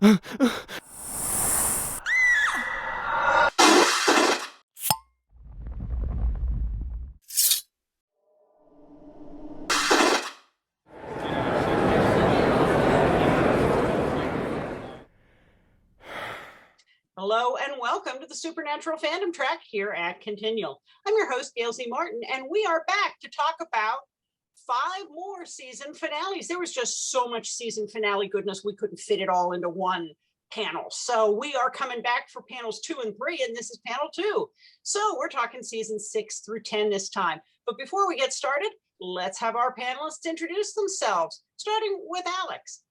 Hello and welcome to the Supernatural Fandom Track here at Continual. I'm your host, Gail Z Martin, and we are back to talk about 5 more season finales. There was just so much season finale goodness, we couldn't fit it all into one panel. So we are coming back for panels 2 and 3, and this is panel 2. So we're talking season 6 through 10 this time. But before we get started, let's have our panelists introduce themselves, starting with Alex.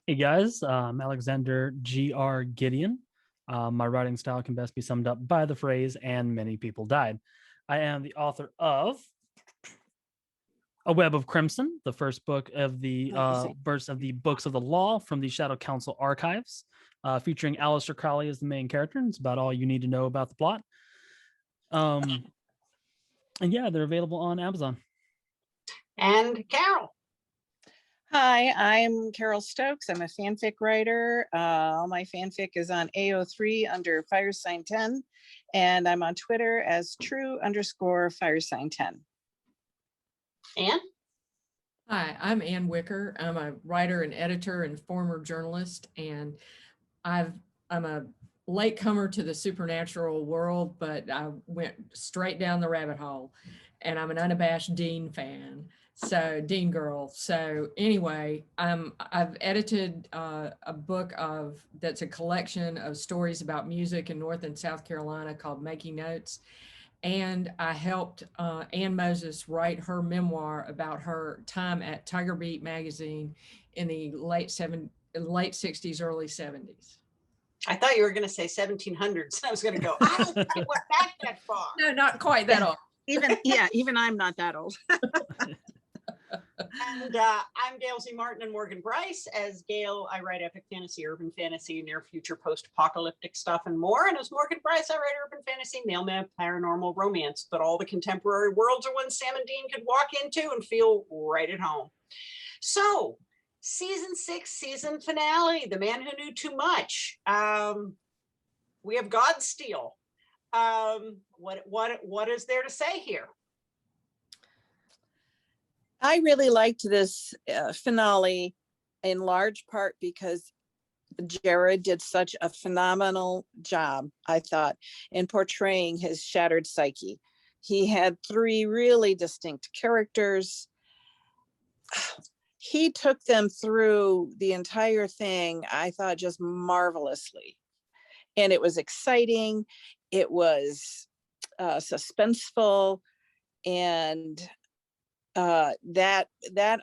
Hey guys, I'm Alexander GR Gideon. My writing style can best be summed up by the phrase, and many people died. I am the author of A Web of Crimson, the first book of the Books of the Law from the Shadow Council archives, featuring Aleister Crowley as the main character. And it's about all you need to know about the plot. And yeah, they're available on Amazon. And Carole. Hi, I'm Carole Stokes. I'm a fanfic writer. All my fanfic is on AO3 under Firesign 10, and I'm on Twitter as true_Firesign 10. Anne? Hi, I'm Ann Wicker. I'm a writer and editor and former journalist, and I'm a latecomer to the supernatural world, but I went straight down the rabbit hole, and I'm an unabashed Dean fan. So Dean girl. So anyway, I've edited a book that's a collection of stories about music in North and South Carolina called Making Notes. And I helped Ann Moses write her memoir about her time at Tiger Beat magazine in the late 60s, early 70s. I thought you were going to say 1700s. I was going to go, I don't think I went back that far. No, not quite that old. Even I'm not that old. And I'm Gail Z Martin and Morgan Bryce. As Gail, I write epic fantasy, urban fantasy, near future post-apocalyptic stuff and more. And as Morgan Bryce, I write urban fantasy, mailman, paranormal, romance, but all the contemporary worlds are ones Sam and Dean could walk into and feel right at home. So, season 6, season finale, The Man Who Knew Too Much. We have Godstiel. What is there to say here? I really liked this finale in large part because Jared did such a phenomenal job, I thought, in portraying his shattered psyche. He had 3 really distinct characters. He took them through the entire thing, I thought, just marvelously. And it was exciting. It was suspenseful, and that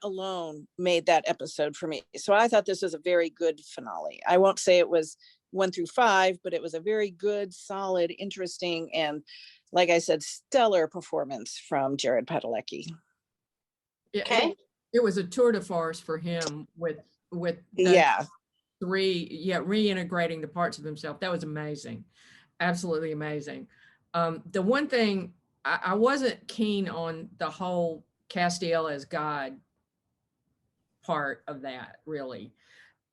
alone made that episode for me. So I thought this was a very good finale. I won't say it was 1 through 5, but it was a very good, solid, interesting, and like I said, stellar performance from Jared Padalecki. Okay. It was a tour de force for him with Yeah. 3 reintegrating the parts of himself. That was amazing. Absolutely amazing. The one thing I wasn't keen on the whole Godstiel as God part of that, really.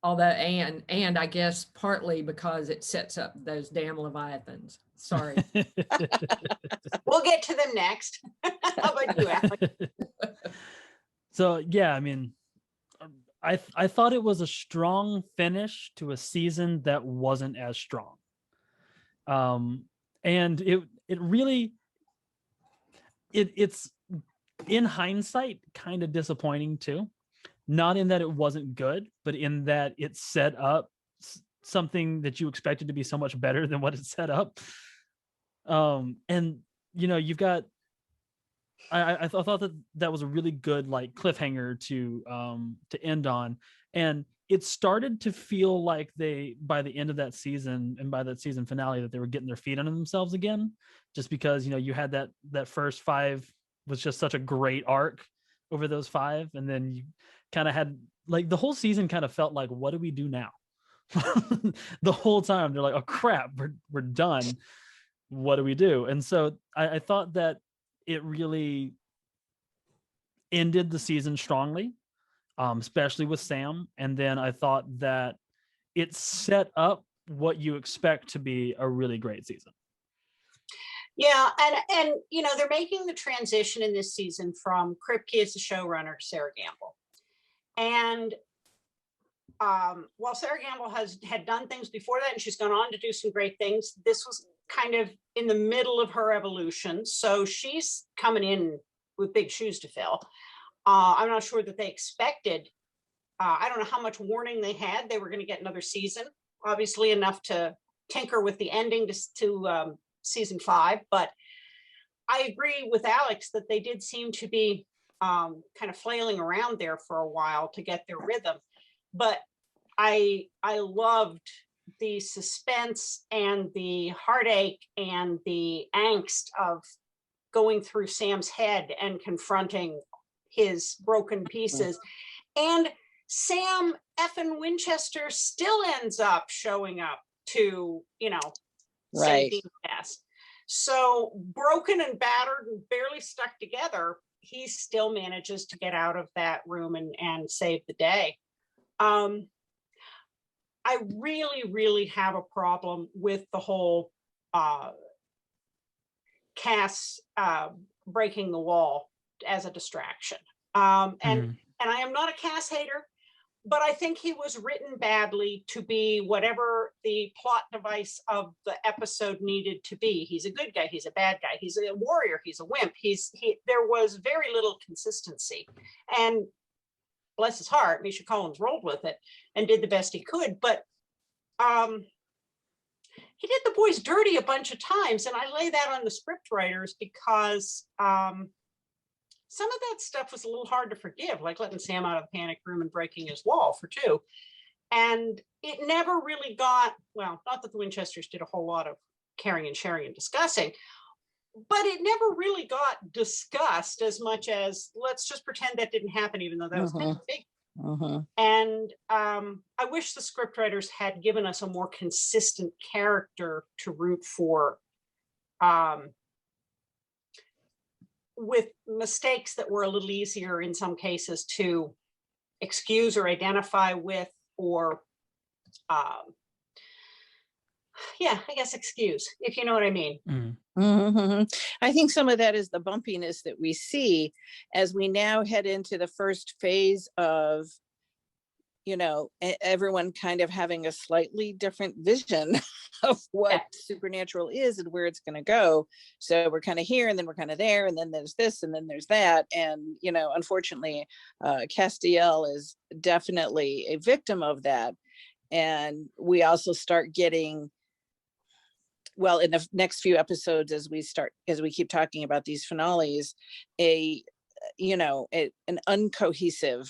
Although, and I guess partly because it sets up those damn Leviathans. Sorry. We'll get to them next. How about you, Alex? So yeah, I mean, I thought it was a strong finish to a season that wasn't as strong. And it really it's in hindsight kind of disappointing too. Not in that it wasn't good, but in that it set up something that you expected to be so much better than what it set up. And you know, you've got I thought that was a really good like cliffhanger to end on, and it started to feel like they, by the end of that season and by that season finale, that they were getting their feet under themselves again, just because, you know, you had that first 5 was just such a great arc over those 5, and then you kind of had like the whole season kind of felt like, what do we do now? The whole time they're like, oh crap, we're done. What do we do? And so I thought that it really ended the season strongly, especially with Sam. And then I thought that it set up what you expect to be a really great season. Yeah, and they're making the transition in this season from Kripke as the showrunner to Sarah Gamble. And while Sarah Gamble had done things before that, and she's gone on to do some great things, this was kind of in the middle of her evolution. So she's coming in with big shoes to fill. I'm not sure that they expected, I don't know how much warning they had. They were going to get another season, obviously enough to tinker with the ending to season 5. But I agree with Alex that they did seem to be kind of flailing around there for a while to get their rhythm. But I loved the suspense and the heartache and the angst of going through Sam's head and confronting his broken pieces. And Sam effing Winchester still ends up showing up to, Right. save Dean's ass. So broken and battered and barely stuck together, he still manages to get out of that room and save the day. I really, really have a problem with the whole Cass breaking the wall as a distraction. And I am not a Cass hater, but I think he was written badly to be whatever the plot device of the episode needed to be. He's a good guy, he's a bad guy, he's a warrior, he's a wimp. There was very little consistency. And bless his heart, Misha Collins rolled with it and did the best he could. But he did the boys dirty a bunch of times, and I lay that on the script writers because some of that stuff was a little hard to forgive, like letting Sam out of the panic room and breaking his wall for 2. And it never really got, well, not that the Winchesters did a whole lot of caring and sharing and discussing, but it never really got discussed as much as let's just pretend that didn't happen, even though that was kind of big. And I wish the scriptwriters had given us a more consistent character to root for, with mistakes that were a little easier in some cases to excuse or identify with, or I guess excuse, if you know what I mean. I think some of that is the bumpiness that we see as we now head into the first phase of, everyone kind of having a slightly different vision of what supernatural is and where it's going to go. So we're kind of here, and then we're kind of there, and then there's this, and then there's that. And, unfortunately, Godstiel is definitely a victim of that. And we also start getting, well, in the next few episodes, as we keep talking about these finales, an uncohesive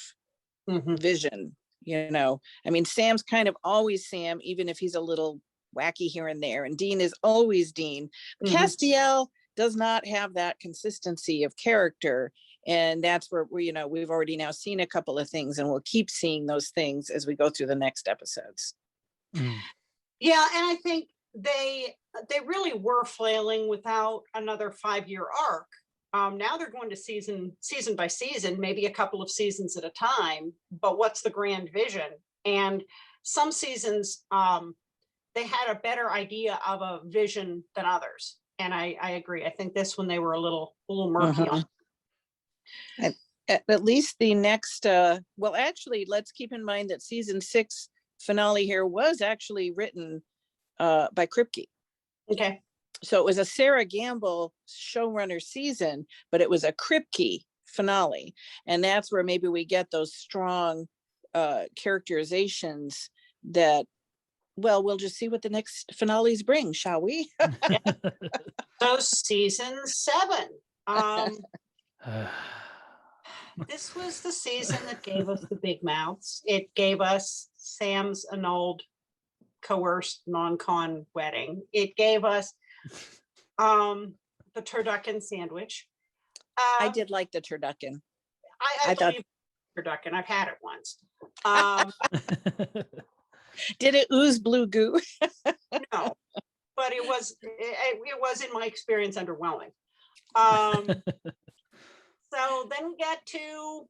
vision. I mean, Sam's kind of always Sam, even if he's a little wacky here and there, and Dean is always Dean. Godstiel does not have that consistency of character, and that's where we've already now seen a couple of things, and we'll keep seeing those things as we go through the next episodes. Yeah, and I think they really were flailing without another 5-year arc. Now they're going to season by season, maybe a couple of seasons at a time, but what's the grand vision? And some seasons they had a better idea of a vision than others, and I agree. I think this one they were a little murky on. At least the next well, actually, let's keep in mind that season 6 finale here was actually written by Kripke. Okay. So it was a Sarah Gamble showrunner season, but it was a Kripke finale. And that's where maybe we get those strong characterizations that, well, we'll just see what the next finales bring, shall we? So season 7. This was the season that gave us the big mouths. It gave us Sam's annulled, coerced, non-con wedding. It gave us the turducken sandwich. I did like the turducken. I thought turducken. I've had it once. Did it ooze blue goo? No, but it was in my experience underwhelming. So then we get to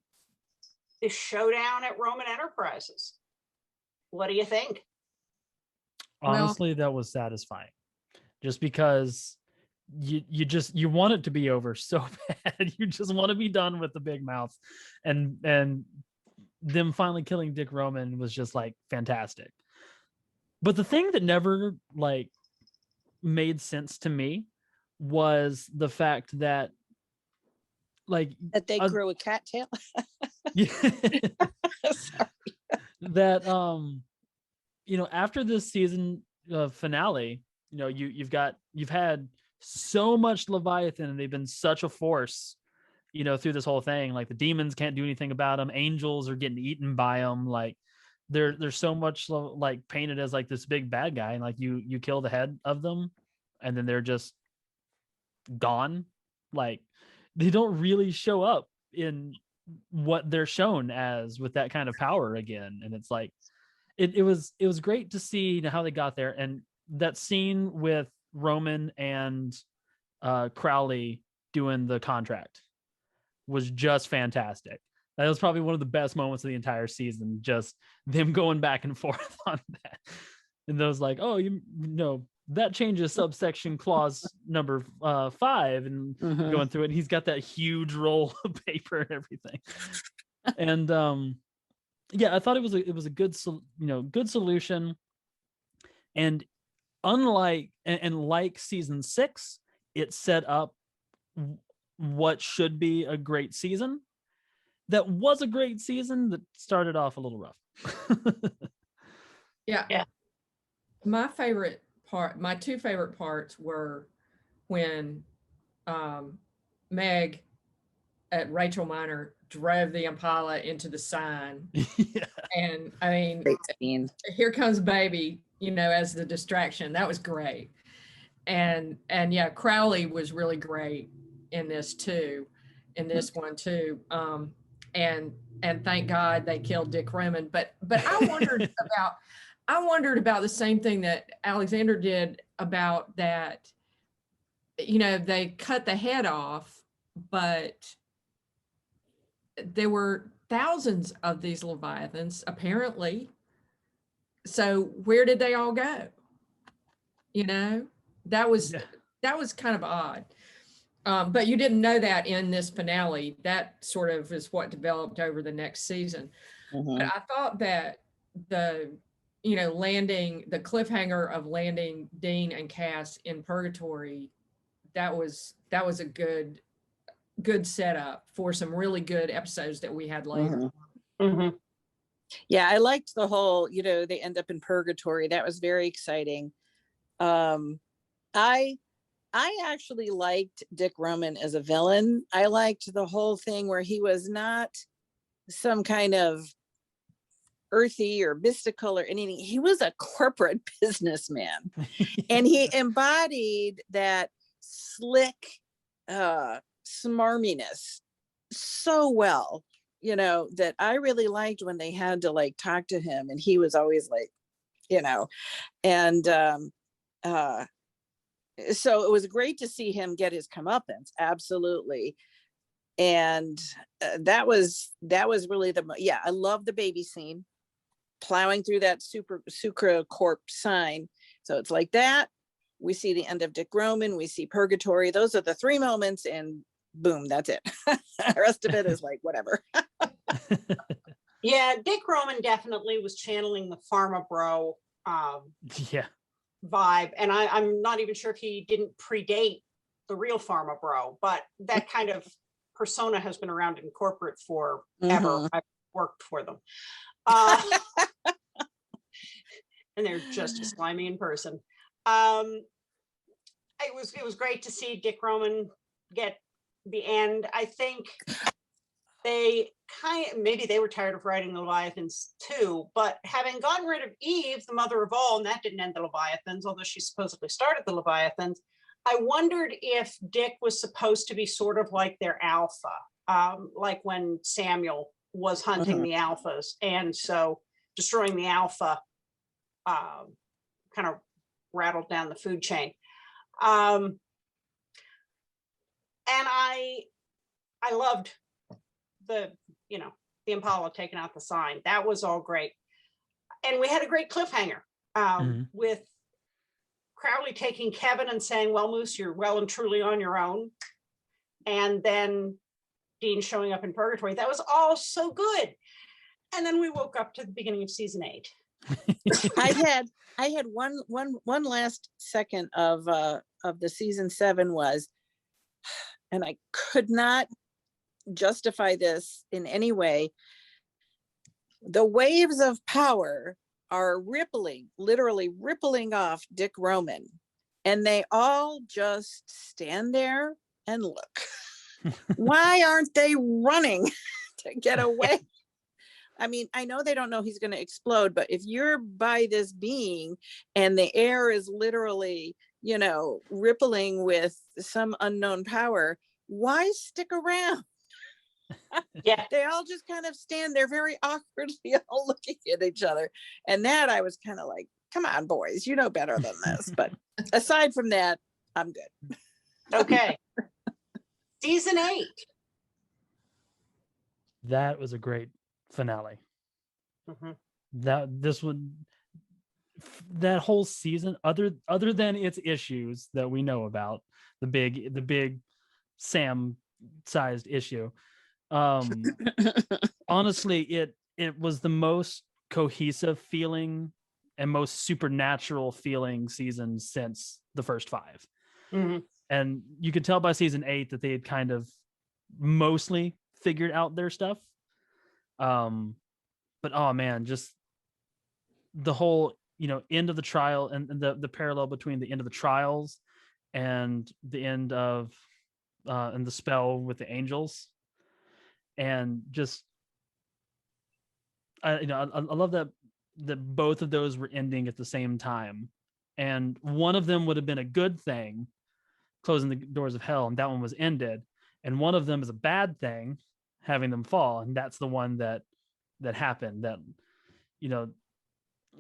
the showdown at Roman Enterprises. What do you think? honestly, that was satisfying, just because you want it to be over so bad. You just want to be done with the big mouth, and them finally killing Dick Roman was just like fantastic. But the thing that never like made sense to me was the fact that like That they grew a cattail. Sorry. That after this season finale, you've had so much Leviathan, and they've been such a force through this whole thing. Like the demons can't do anything about them, angels are getting eaten by them. Like there's so much like painted as like this big bad guy, and like you kill the head of them and then they're just gone. Like they don't really show up in what they're shown as with that kind of power again. And it's like it was great to see how they got there. And that scene with Roman and Crowley doing the contract was just fantastic. That was probably one of the best moments of the entire season, just them going back and forth on that. And those like, oh, you know, that changes subsection clause number 5, and going through it. And he's got that huge roll of paper and everything. And yeah, I thought it was a good good solution. And unlike and like season 6, it set up what should be a great season. That was a great season that started off a little rough. Yeah. My two favorite parts were when Meg at Rachel Minor drove the Impala into the sign. Yeah. And I mean, Great scene. Here comes baby, as the distraction. That was great. And yeah, Crowley was really great in this one too. And thank God they killed Dick Roman. But I wondered about the same thing that Alexander did, about that, they cut the head off, but there were thousands of these Leviathans, apparently. So where did they all go? That was kind of odd. But you didn't know that in this finale. That sort of is what developed over the next season. But I thought that the cliffhanger of landing Dean and Cass in purgatory, that was a good setup for some really good episodes that we had later. Yeah, I liked the whole, they end up in purgatory. That was very exciting. I actually liked Dick Roman as a villain. I liked the whole thing where he was not some kind of earthy or mystical or anything. He was a corporate businessman. And he embodied that slick smarminess so well, that I really liked when they had to like talk to him, and he was always like, and so it was great to see him get his comeuppance. Absolutely. And that was really I love the baby scene, plowing through that Sucra Corp sign. So it's like that. We see the end of Dick Roman, we see purgatory. Those are the 3 moments, and boom, that's it. The rest of it is like whatever. Yeah, Dick Roman definitely was channeling the Pharma Bro vibe. And I'm not even sure if he didn't predate the real Pharma Bro, but that kind of persona has been around in corporate forever. I've worked for them. And they're just as slimy in person. It was great to see Dick Roman get the end. I think they maybe they were tired of writing the Leviathans too, but having gotten rid of Eve, the mother of all, and that didn't end the Leviathans, although she supposedly started the Leviathans, I wondered if Dick was supposed to be sort of like their alpha, like when Samuel was hunting the alphas, and so destroying the alpha kind of rattled down the food chain. And I loved the Impala taking out the sign. That was all great. And we had a great cliffhanger with Crowley taking Kevin and saying, well, Moose, you're well and truly on your own. And then Dean showing up in purgatory. That was all so good. And then we woke up to the beginning of season 8. I had one last second of the season 7 was, and I could not justify this in any way. The waves of power are rippling, literally rippling off Dick Roman, and they all just stand there and look. Why aren't they running to get away? I mean, I know they don't know he's going to explode, but if you're by this being and the air is literally, you know, rippling with some unknown power, why stick around? Yeah. They all just kind of stand there very awkwardly, all looking at each other. And that I was kind of like, come on, boys, you know better than this. But aside from that, I'm good. Okay. Season 8. That was a great finale. That whole season, other than its issues that we know about, the big Sam sized issue, honestly, it was the most cohesive feeling and most supernatural feeling season since the first 5. And you could tell by season 8 that they had kind of mostly figured out their stuff. But oh man, just the whole, you know, end of the trial and the parallel between the end of the trials and the end of and the spell with the angels, and just I love that both of those were ending at the same time, and one of them would have been a good thing, closing the doors of hell, and that one was ended, and one of them is a bad thing, having them fall, and that's the one that happened, that, you know,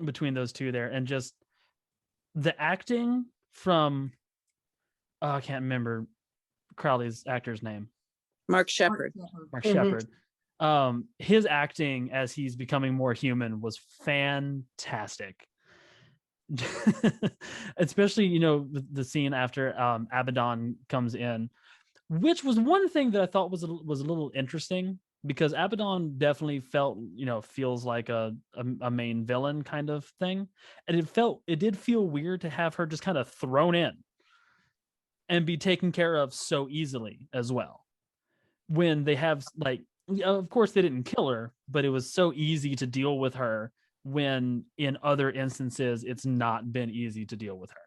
between those two there. And just the acting from I can't remember Crowley's actor's name. Mark Sheppard. Mark Sheppard. His acting as he's becoming more human was fantastic. Especially, you know, the scene after Abaddon comes in, which was one thing that I thought was a little interesting, because Abaddon definitely feels like a main villain kind of thing, and it did feel weird to have her just kind of thrown in and be taken care of so easily as well, when they have, like, of course they didn't kill her, but it was so easy to deal with her, when in other instances it's not been easy to deal with her.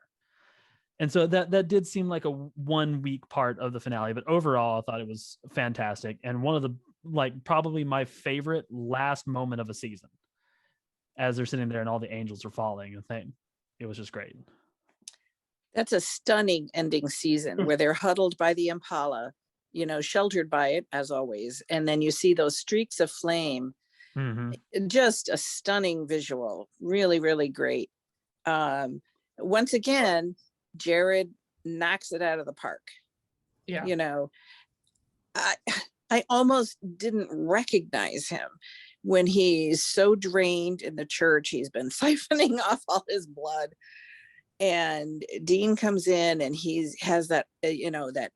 And so that did seem like a 1 weak part of the finale, but overall I thought it was fantastic, and one of the, like, probably my favorite last moment of a season, as they're sitting there and all the angels are falling and thing. It was just great. That's a stunning ending season where they're huddled by the Impala, you know, sheltered by it as always, and then you see those streaks of flame. Just a stunning visual, really, really great. Once again, Jared knocks it out of the park. Yeah. You know, I almost didn't recognize him when he's so drained in the church. He's been siphoning off all his blood, and Dean comes in and he has that, you know, that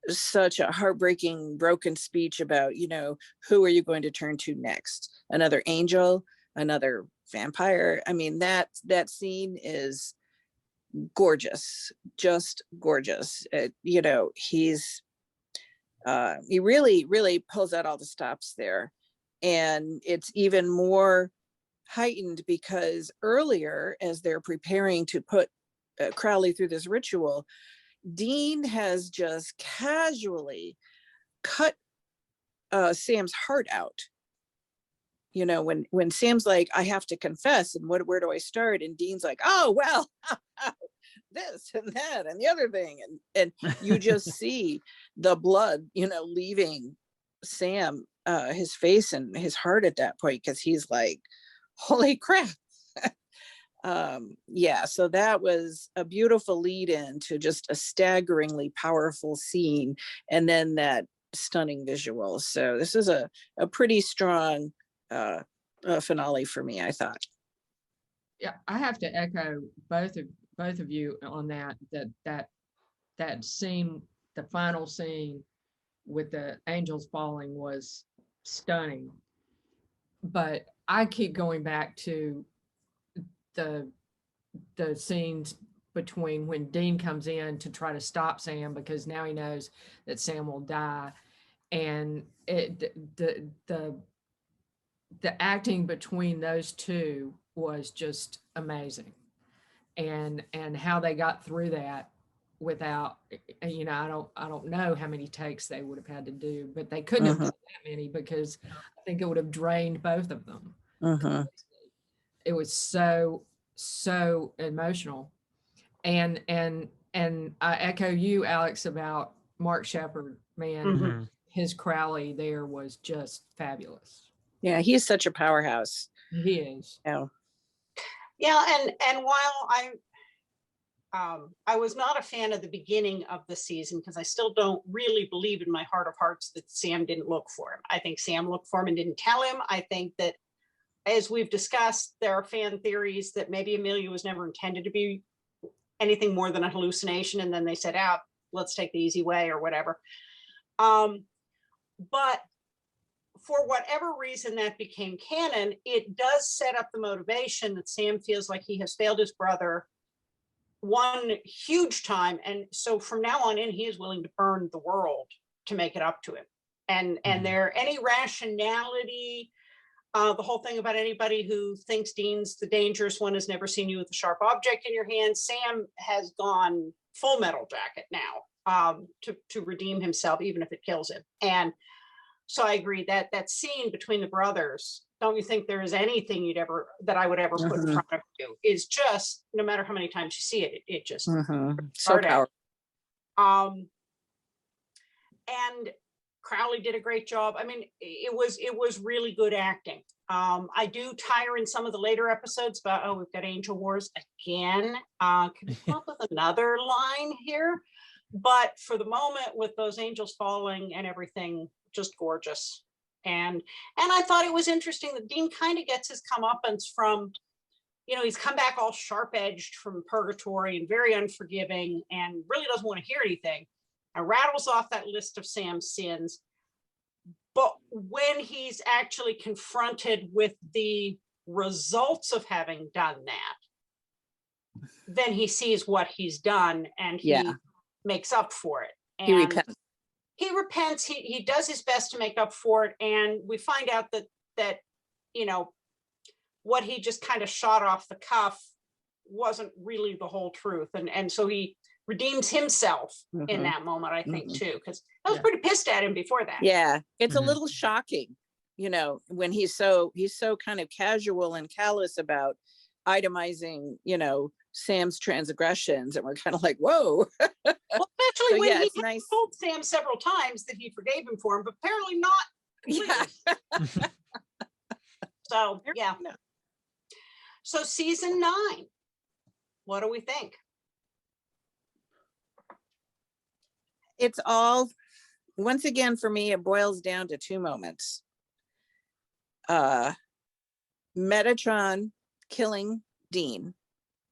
such a heartbreaking, broken speech about, you know, who are you going to turn to next? Another angel, another vampire? I mean, that scene is gorgeous, just gorgeous. You know, he really, really pulls out all the stops there. And it's even more heightened because earlier, as they're preparing to put Crowley through this ritual, Dean has just casually cut Sam's heart out. You know, when Sam's like, I have to confess, and where do I start? And Dean's like, oh, well, this and that and the other thing. And you just see the blood, you know, leaving Sam, his face and his heart at that point, because he's like, holy crap. Yeah, so that was a beautiful lead in to just a staggeringly powerful scene, and then that stunning visual. So this is a pretty strong finale for me, I thought. Yeah, I have to echo both both of you on that scene, the final scene with the angels falling was stunning. But I keep going back to the scenes between when Dean comes in to try to stop Sam, because now he knows that Sam will die, and the acting between those two was just amazing, and how they got through that without, you know, I don't know how many takes they would have had to do, but they couldn't have done that many, because I think it would have drained both of them. It was so emotional, and I echo you, Alex, about Mark Shepard. Man, his Crowley there was just fabulous. Yeah, he's such a powerhouse. He is. Yeah. Yeah, and while I was not a fan of the beginning of the season, because I still don't really believe in my heart of hearts that Sam didn't look for him. I think Sam looked for him and didn't tell him. I think that, as we've discussed, there are fan theories that maybe Amelia was never intended to be anything more than a hallucination, and then they said, "Out, let's take the easy way," or whatever. But for whatever reason that became canon, it does set up the motivation that Sam feels like he has failed his brother one huge time, and so from now on in, he is willing to burn the world to make it up to him. And there any rationality, the whole thing about anybody who thinks Dean's the dangerous one has never seen you with a sharp object in your hand. Sam has gone full metal jacket now, to redeem himself, even if it kills him. And so I agree that scene between the brothers, don't you think there is anything that I would ever put in front of you, is just, no matter how many times you see it, it just so powerful. And Crowley did a great job. I mean, it was really good acting. I do tire in some of the later episodes about, oh, we've got Angel Wars again. Can we come up with another line here? But for the moment, with those angels falling and everything, just gorgeous. And I thought it was interesting that Dean kind of gets his comeuppance from, you know, he's come back all sharp-edged from purgatory and very unforgiving and really doesn't want to hear anything, and rattles off that list of Sam's sins. But when he's actually confronted with the results of having done that, then he sees what he's done, and he makes up for it. And he repents. He does his best to make up for it, and we find out that you know, what he just kind of shot off the cuff wasn't really the whole truth, and so he redeems himself in that moment, I think, too, because I was pretty pissed at him before that. Yeah, it's a little shocking, you know, when he's so kind of casual and callous about itemizing, you know, Sam's transgressions, and we're kind of like, whoa. Well, especially so, when he told Sam several times that he forgave him for him, but apparently not completely. So yeah. So season 9, what do we think? It's all, once again, for me, it boils down to 2 moments. Metatron killing Dean,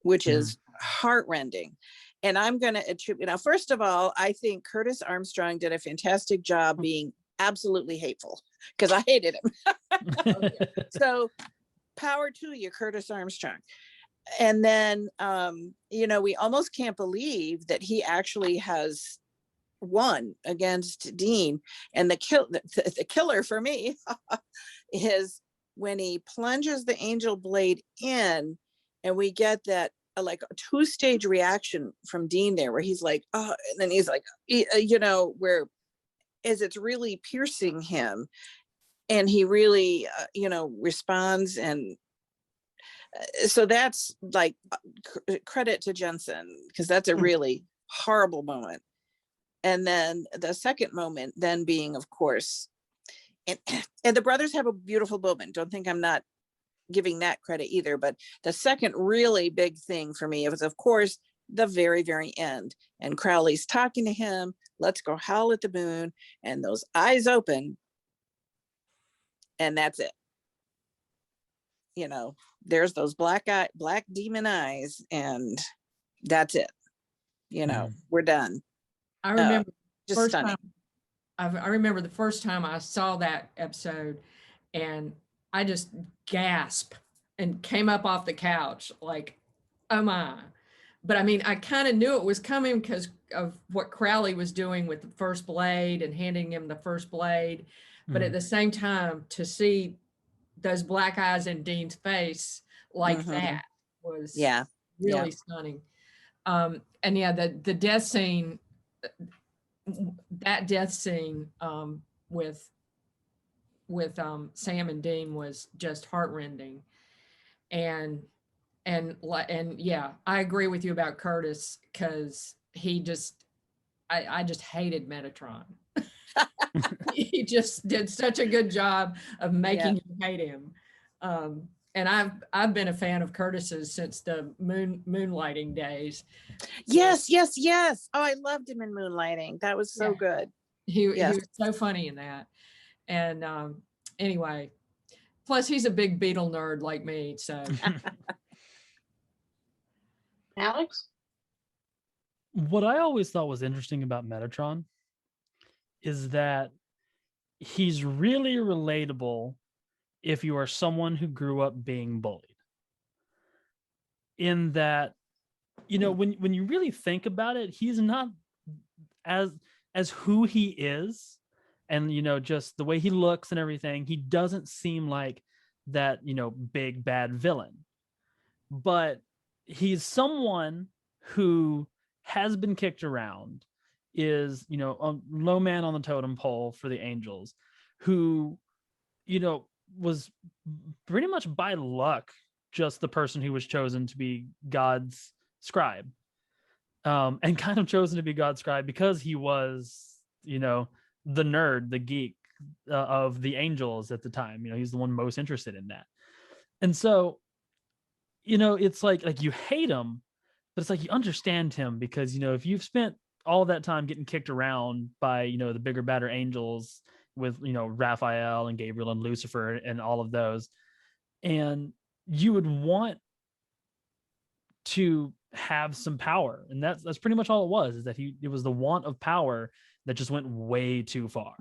which is heartrending. And I'm going to attribute, now, first of all, I think Curtis Armstrong did a fantastic job being absolutely hateful, because I hated him. So power to you, Curtis Armstrong. And then, you know, we almost can't believe that he actually has won against Dean. And the killer for me is when he plunges the angel blade in, and we get that like a 2-stage reaction from Dean there, where he's like, oh, and then he's like, you know, where as it's really piercing him, and he really, you know, responds. And so that's like credit to Jensen, because that's a really horrible moment. And then the second moment then being, of course, and the brothers have a beautiful moment. Don't think I'm not giving that credit either. But the second really big thing for me was, of course, the very, very end. And Crowley's talking to him, let's go howl at the moon, and those eyes open. And that's it. You know, there's those black demon eyes, and That's it. You know, we're done. I remember just first stunning. time I remember the first time I saw that episode, and I just gasped and came up off the couch like, oh my. But I mean, I kind of knew it was coming because of what Crowley was doing with the first blade and handing him the first blade. But at the same time, to see those black eyes in Dean's face like that was really stunning. And yeah, the death scene, that death scene with Sam and Dean was just heartrending. And yeah, I agree with you about Curtis, because he just, I just hated Metatron. He just did such a good job of making you hate him. And I've been a fan of Curtis's since the moonlighting days. Yes. Oh, I loved him in Moonlighting. That was so good. He was so funny in that. And anyway, plus he's a big Beatle nerd like me, so. Alex? What I always thought was interesting about Metatron is that he's really relatable if you are someone who grew up being bullied. In that, you know, when you really think about it, he's not as who he is, and you know, just the way he looks and everything, he doesn't seem like that, you know, big bad villain. But he's someone who has been kicked around, is, you know, a low man on the totem pole for the angels, who, you know, was pretty much by luck just the person who was chosen to be God's scribe, and kind of chosen to be God's scribe because he was, you know, the nerd, the geek of the angels at the time. You know, he's the one most interested in that. And so, you know, it's like you hate him, but it's like you understand him, because, you know, if you've spent all that time getting kicked around by, you know, the bigger, badder angels with, you know, Raphael and Gabriel and Lucifer and all of those, and you would want to have some power, and that's pretty much all it was, is that it was the want of power that just went way too far.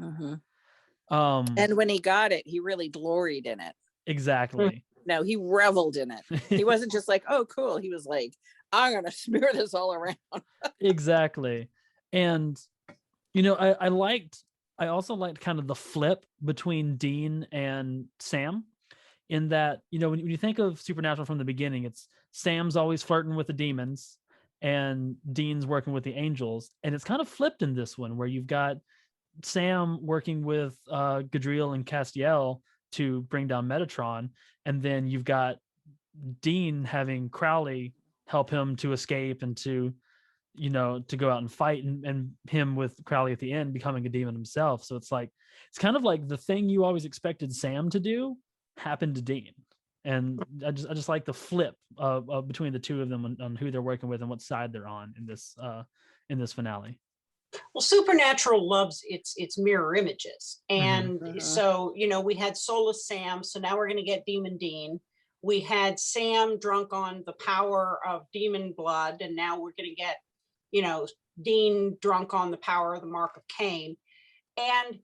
And when he got it, he really gloried in it. Exactly. No, he reveled in it. He wasn't just like, oh cool, he was like, I'm gonna smear this all around. Exactly. And you know, I also liked kind of the flip between Dean and Sam, in that, you know, when you think of Supernatural from the beginning, it's Sam's always flirting with the demons and Dean's working with the angels. And it's kind of flipped in this one, where you've got Sam working with Godstiel and Castiel to bring down Metatron, and then you've got Dean having Crowley help him to escape and to, you know, to go out and fight, and him with Crowley at the end becoming a demon himself. So it's like, it's kind of like the thing you always expected Sam to do happened to Dean. And I just like the flip between the two of them on who they're working with and what side they're on in this finale. Well, Supernatural loves its mirror images. And so, you know, we had Soulless Sam, so now we're going to get Demon Dean. We had Sam drunk on the power of demon blood, and now we're going to get, you know, Dean drunk on the power of the Mark of Cain. And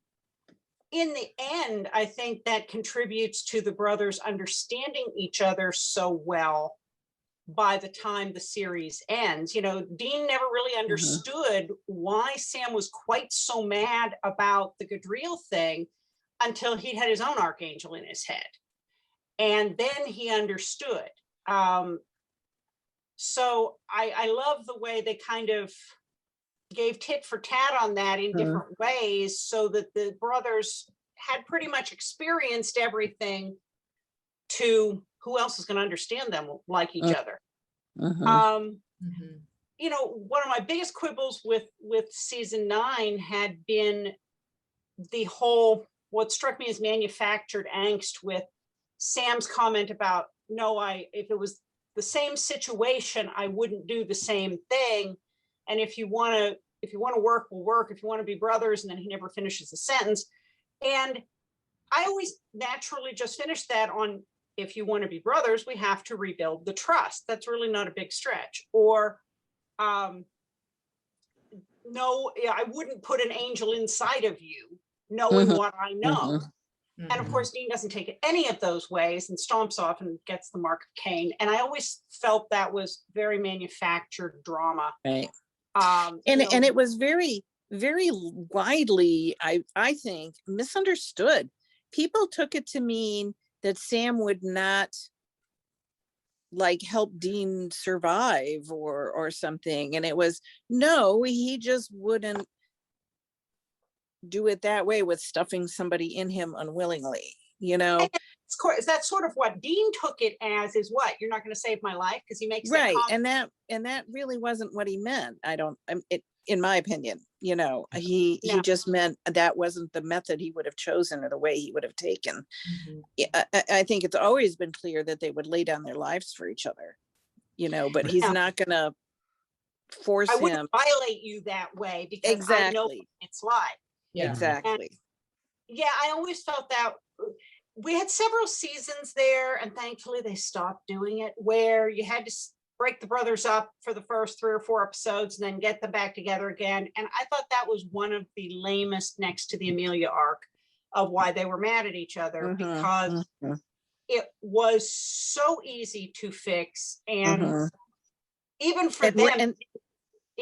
in the end, I think that contributes to the brothers understanding each other so well by the time the series ends. You know, Dean never really understood why Sam was quite so mad about the Godstiel thing until he had his own archangel in his head. And then he understood. So I love the way they kind of gave tit for tat on that in different ways, so that the brothers had pretty much experienced everything to who else is going to understand them like each other. You know, one of my biggest quibbles with season 9 had been the whole, what struck me as manufactured angst with Sam's comment about, no, if it was the same situation, I wouldn't do the same thing. And if you want to work, we'll work. If you want to be brothers, and then he never finishes the sentence. And I always naturally just finish that on, if you want to be brothers, we have to rebuild the trust. That's really not a big stretch. Or no, I wouldn't put an angel inside of you, knowing what I know. And of course, Dean doesn't take it any of those ways and stomps off and gets the Mark of Cain. And I always felt that was very manufactured drama. Right. And it was very, very widely, I think, misunderstood. People took it to mean that Sam would not like help Dean survive or something. And it was, no, he just wouldn't do it that way with stuffing somebody in him unwillingly, you know? That's sort of what Dean took it as, is what, you're not going to save my life, because he makes right. And that really wasn't what he meant. In my opinion, you know, he just meant that wasn't the method he would have chosen or the way he would have taken. I think it's always been clear that they would lay down their lives for each other, you know, but he's not going to force him. I wouldn't violate you that way, because I know what it's like. Yeah. Exactly. And I always felt that we had several seasons there, and thankfully they stopped doing it, where you had to break the brothers up for the first 3 or 4 episodes and then get them back together again. And I thought that was one of the lamest, next to the Amelia arc, of why they were mad at each other, because it was so easy to fix. And even for them,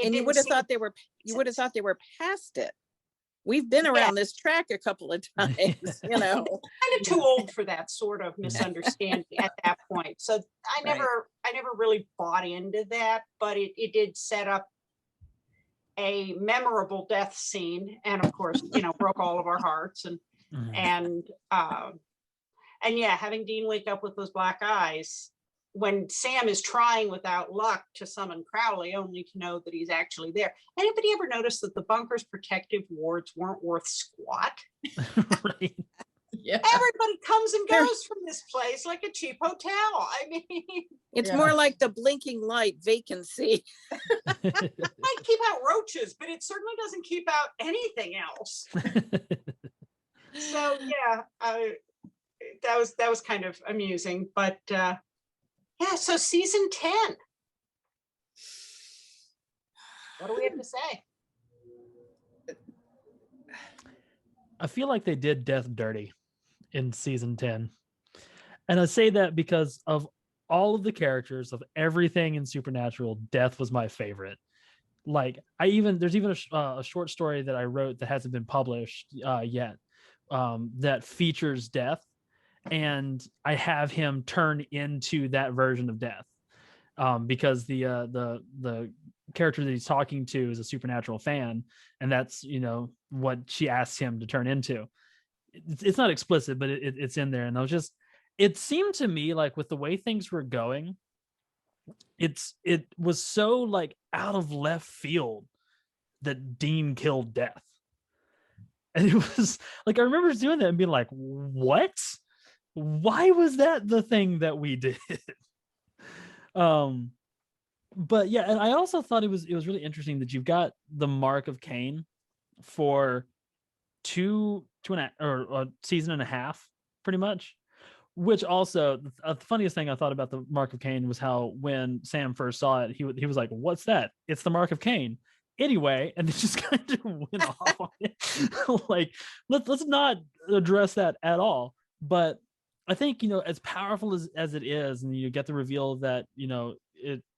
and you would have thought they were past it. We've been around this track a couple of times, you know. Kind of too old for that sort of misunderstanding at that point. So I never really bought into that, but it did set up a memorable death scene, and of course, you know, broke all of our hearts. And having Dean wake up with those black eyes when Sam is trying without luck to summon Crowley, only to know that he's actually there. Anybody ever notice that the bunker's protective wards weren't worth squat? Right. Yeah. Everybody comes and goes from this place like a cheap hotel. I mean, it's more like the blinking light vacancy. It might keep out roaches, but it certainly doesn't keep out anything else. So that was kind of amusing, but so season 10. What do we have to say? I feel like they did death dirty in season 10. And I say that because of all of the characters, of everything in Supernatural, death was my favorite. Like, there's even a short story that I wrote that hasn't been published yet, that features death. And I have him turn into that version of death, because the character that he's talking to is a Supernatural fan, and that's, you know, what she asks him to turn into. It's not explicit, but it's in there. And it seemed to me like, with the way things were going, it was so like out of left field that Dean killed Death. And it was like, I remember doing that and being like, what? Why was that the thing that we did? But yeah, and I also thought it was really interesting that you've got the Mark of Cain for two and a season and a half, pretty much. Which also, the funniest thing I thought about the Mark of Cain was how, when Sam first saw it, he was like, "What's that?" "It's the Mark of Cain." Anyway, and it just kind of went off on it. Like, let's not address that at all. But I think, you know, as powerful as it is, and you get the reveal that, you know,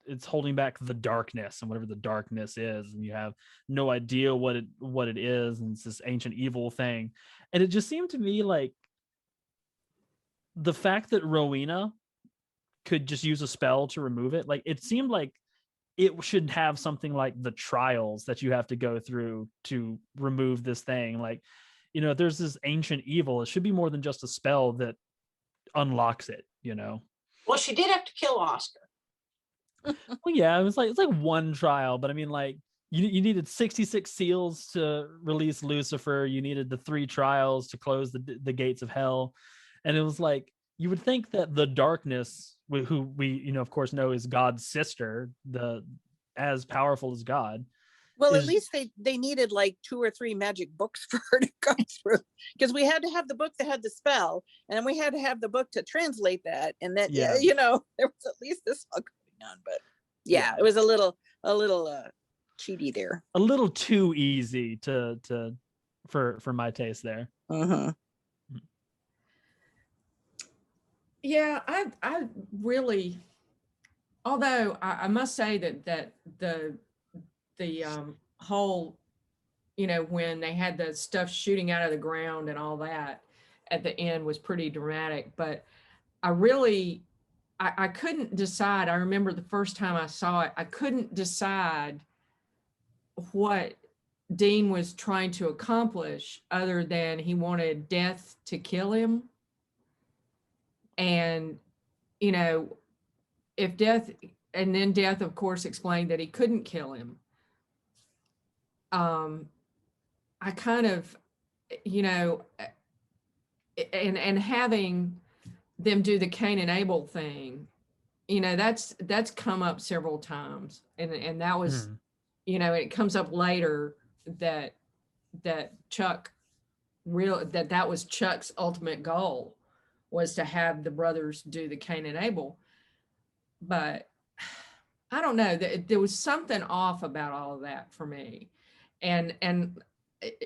it's holding back the darkness, and whatever the darkness is, and you have no idea what it is, and it's this ancient evil thing. And it just seemed to me like the fact that Rowena could just use a spell to remove it, like, it seemed like it should have something like the trials that you have to go through to remove this thing. Like, you know, if there's this ancient evil, it should be more than just a spell that unlocks it, you know? Well, she did have to kill Oscar. Well, yeah, it's like one trial, but I mean, like, you needed 66 seals to release Lucifer. You needed the 3 trials to close the gates of hell. And it was like, you would think that the darkness, who we, you know, of course, know is God's sister, as powerful as God. Well, at least they needed like 2 or 3 magic books for her to go through, because we had to have the book that had the spell, and then we had to have the book to translate that, and then you know, there was at least this all going on. But it was a little a little cheaty there. A little too easy for my taste there. Yeah, I really, although I must say that the whole, when they had the stuff shooting out of the ground and all that at the end was pretty dramatic, but I couldn't decide. I remember the first time I saw it, I couldn't decide what Dean was trying to accomplish other than he wanted Death to kill him. And, if Death, and then Death, of course, explained that he couldn't kill him. I kind of, and having them do the Cain and Abel thing, that's come up several times. And that was, it comes up later that Chuck that was Chuck's ultimate goal, was to have the brothers do the Cain and Abel. But I don't know, there was something off about all of that for me. And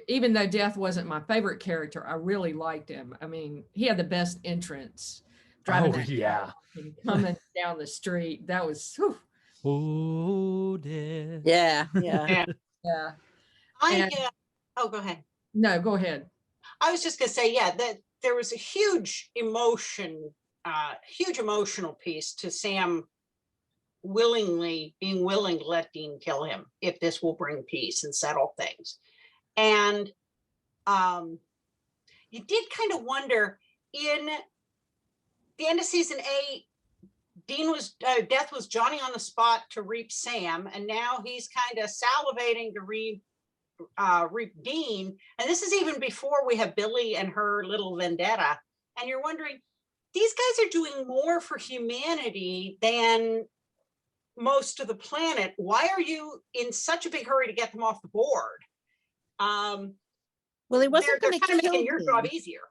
even though Death wasn't my favorite character, I really liked him. I mean, he had the best entrance, driving that car and coming down the street. That was, whew. Oh, Death. Yeah. Oh, go ahead. No, go ahead. I was just gonna say, that there was a huge emotional piece to Sam being willing to let Dean kill him if this will bring peace and settle things. And you did kind of wonder, in the end of season 8, Death was Johnny on the spot to reap Sam, and now he's kind of salivating to reap Dean. And this is even before we have Billy and her little vendetta. And you're wondering, these guys are doing more for humanity than most of the planet. Why are you in such a big hurry to get them off the board? Well, he wasn't going to kind of kill making your Dean. job easier.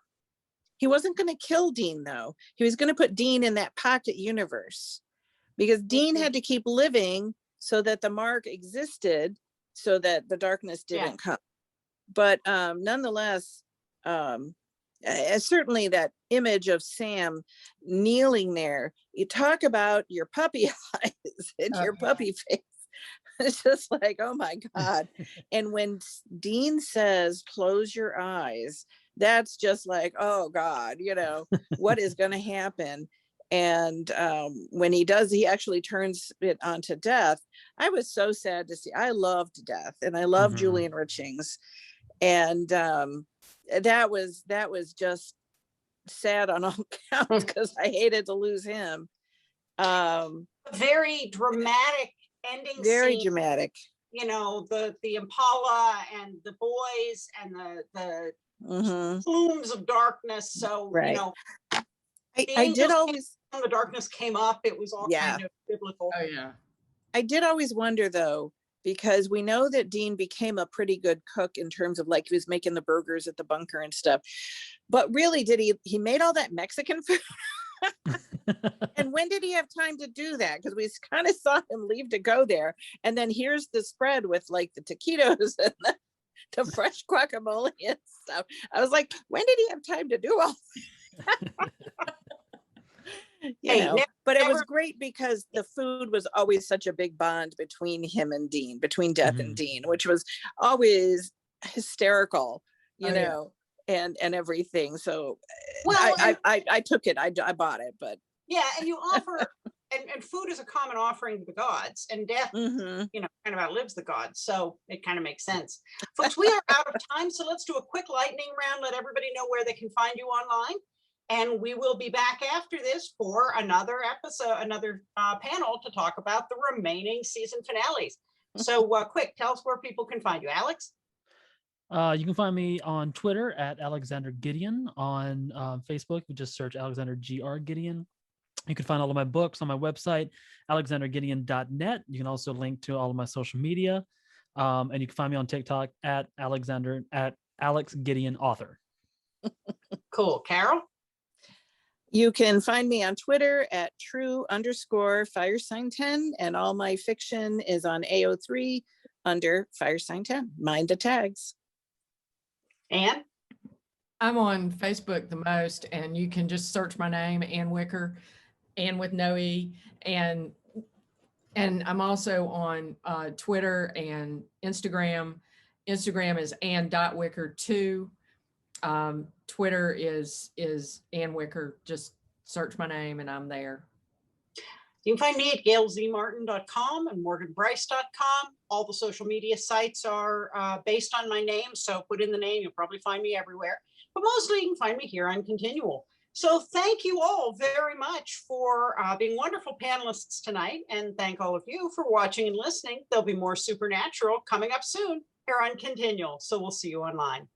He wasn't going to kill Dean, though. He was going to put Dean in that pocket universe, because Dean had to keep living so that the mark existed, so that the darkness didn't come. But nonetheless, certainly that image of Sam kneeling there, you talk about your puppy eyes and your puppy face. It's just like, oh my God. And when Dean says, close your eyes, that's just like, oh God, what is going to happen? And when he does, he actually turns it onto Death. I was so sad to see. I loved Death, and I love Julian Richings. And that was just sad on all counts, because I hated to lose him. Very dramatic ending. Very scene. Dramatic. The Impala and the boys and the plumes of darkness. So I did always, when the darkness came up, it was all kind of biblical. Oh yeah. I did always wonder, though, because we know that Dean became a pretty good cook in terms of, like, he was making the burgers at the bunker and stuff. But really, did he made all that Mexican food? And when did he have time to do that? Because we kind of saw him leave to go there. And then here's the spread with, like, the taquitos and the fresh guacamole and stuff. I was like, when did he have time to do all that? But it was great because the food was always such a big bond between him and Dean, between Death and Dean, which was always hysterical, and everything. So I took it. I bought it, but and you offer and food is a common offering to the gods, and Death kind of outlives the gods, so it kind of makes sense. Folks, we are out of time, so let's do a quick lightning round. Let everybody know where they can find you online. And we will be back after this for another episode, another panel to talk about the remaining season finales. So quick, tell us where people can find you, Alex. You can find me on Twitter at Alexander Gideon. On Facebook, you just search Alexander GR Gideon. You can find all of my books on my website, alexandergideon.net. You can also link to all of my social media. And you can find me on TikTok at Alex Gideon Author. Cool. Carole? You can find me on Twitter at true_firesign10, and all my fiction is on AO3 under firesign10. Mind the tags. And I'm on Facebook the most, and you can just search my name, Ann Wicker, Ann with no E. And I'm also on Twitter and Instagram. Instagram is Ann.Wicker2. Twitter is Ann Wicker. Just search my name and I'm there. you can find me at gailzmartin.com and morganbryce.com. All the social media sites are based on my name, so put in the name, you'll probably find me everywhere. But mostly you can find me here on Continual. So thank you all very much for being wonderful panelists tonight, and thank all of you for watching and listening. There'll be more Supernatural coming up soon here on Continual, so we'll see you online.